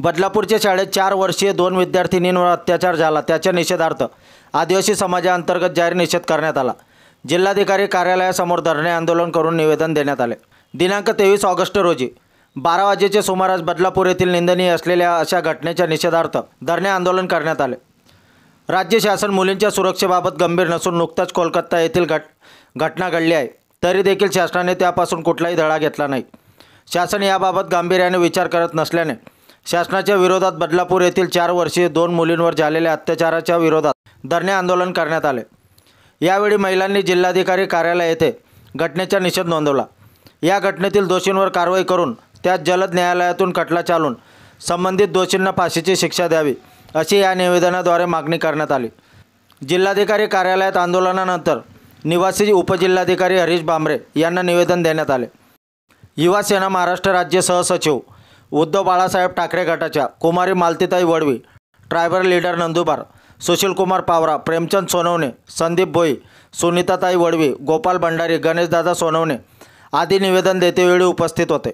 बदलापूरच्या शाळेत 4 वर्षीय 2 विद्यार्थिनींवर अत्याचार झाला त्याच्या निषेधार्थ आदिवासी समाजाअंतर्गत जाहीर निषेध करण्यात आला। जिल्हाधिकारी कार्यालयासमोर धरणे आंदोलन करून निवेदन देण्यात आले। दिनांक 23 ऑगस्ट रोजी 12 वाजेच्या सुमारास बदलापूर येथील निंदनीय असलेल्या अशा घटनेच्या निषेधार्थ धरणे आंदोलन करण्यात आले। राज्य शासन मुलींच्या सुरक्षेबाबत गंभीर नसून नुकताच कोलकाता येथील घटना घडली आहे, तरी देखील शासनाने त्यापासून कुठलाही धडा घेतला नाही। शासन याबाबत गांभीर्याने विचार करत नसल्याने शासनाच्या विरोधात बदलापूर येथील 4 वर्षीय 2 मुलींवर झालेल्या अत्याचाराच्या विरोधात धरणे आंदोलन करण्यात आले। यावेळी महिलांनी जिल्हाधिकारी कार्यालय येथे घटनेचा निषेध नोंदवला। या घटनेतील दोषींवर कारवाई करून त्यात जलद न्यायालयातून खटला चालून संबंधित दोषींना फाशीची शिक्षा द्यावी अशी या निवेदनाद्वारे मागणी करण्यात आली। जिल्हाधिकारी कार्यालयात आंदोलनानंतर निवासी उपजिल्हाधिकारी हरीश बांबरे यांना निवेदन देण्यात आले। युवा सेना महाराष्ट्र राज्य सहसचिव उद्धव बाळासाहेब ठाकरे गटाच्या कुमारी मालतीताई वडवी, ट्रायबल लीडर नंदुरबार सुशीलकुमार पावरा, प्रेमचंद सोनवणे, संदीप भोई, सुनीताताई वडवी, गोपाल भंडारी, गणेशदादा सोनवणे आदी निवेदन देतेवेळी उपस्थित होते।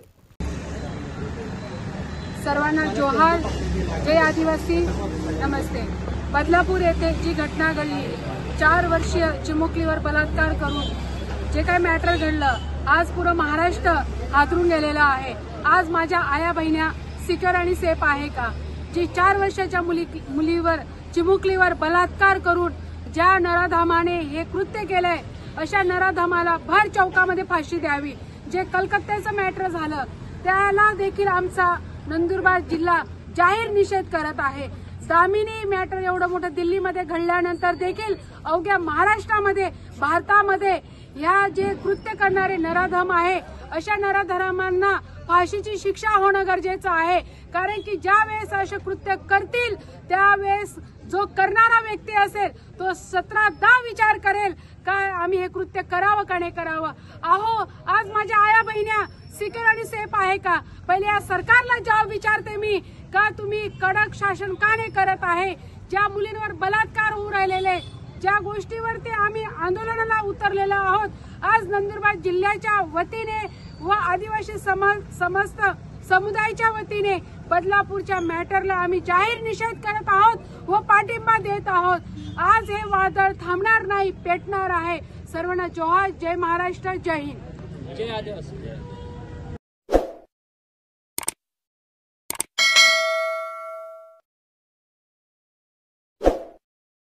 सर्वांना जोहार, जय आदिवासी, नमस्ते। बदलापूर येथे जी घटना घडली, 4 वर्षीय चिमुकलीवर बलात्कार करून जे काही मॅटर घडलं, आज पूर्ण महाराष्ट्र हादरून गेलेला आहे। आज माझ्या आया बहिण्या सिक्युअर आणि सेफ आहे का? जी 4 वर्षाच्या मुलीवर चिमुकलीवर बलात्कार करून ज्या नराधामाने हे कृत्य केलंय, अशा नराधामाला भर चौकामध्ये फाशी द्यावी। जे कलकत्त्याचं मॅटर झालं त्याला देखील आमचा नंदुरबार जिल्हा जाहीर निषेध करत आहे। दामिनी मॅटर एवढं मोठं दिल्लीमध्ये घडल्यानंतर देखील अवघ्या महाराष्ट्रामध्ये, भारतामध्ये या जे कृत्य करणारे नराधम आहे, अशा नराधमांना फाशीची शिक्षा होणं गरजेचं आहे। कारण की ज्या वेळेस असे कृत्य करतील त्यावेळेस जो करणारा व्यक्ती असेल तो 17दा विचार करेल का आम्ही हे कृत्य करावं का नाही करावं। आज माझ्या आया बहिण्या सिक्युअर आणि सेफ आहे का? पहिले या सरकारला जवाब विचारते मी का तुम्ही कडक शासन का नाही करत आहे? ज्या मुलींवर बलात्कार होऊ राहिलेले, ज्या गोष्टीवरती आम्ही आंदोलनाला उतरलेलो आहोत, आज नंदुरबार जिल्ह्याच्या वतीने व आदिवासी समस्त समुदायाच्या वतीने बदलापूरच्या मॅटरला आम्ही जाहीर निषेध करत आहोत व पाठिंबा देत आहोत। आज हे वादळ थांबणार नाही, पेटणार आहे। सर्वांना जोहार, जय महाराष्ट्र, जय हिंद, जय आदिवासी।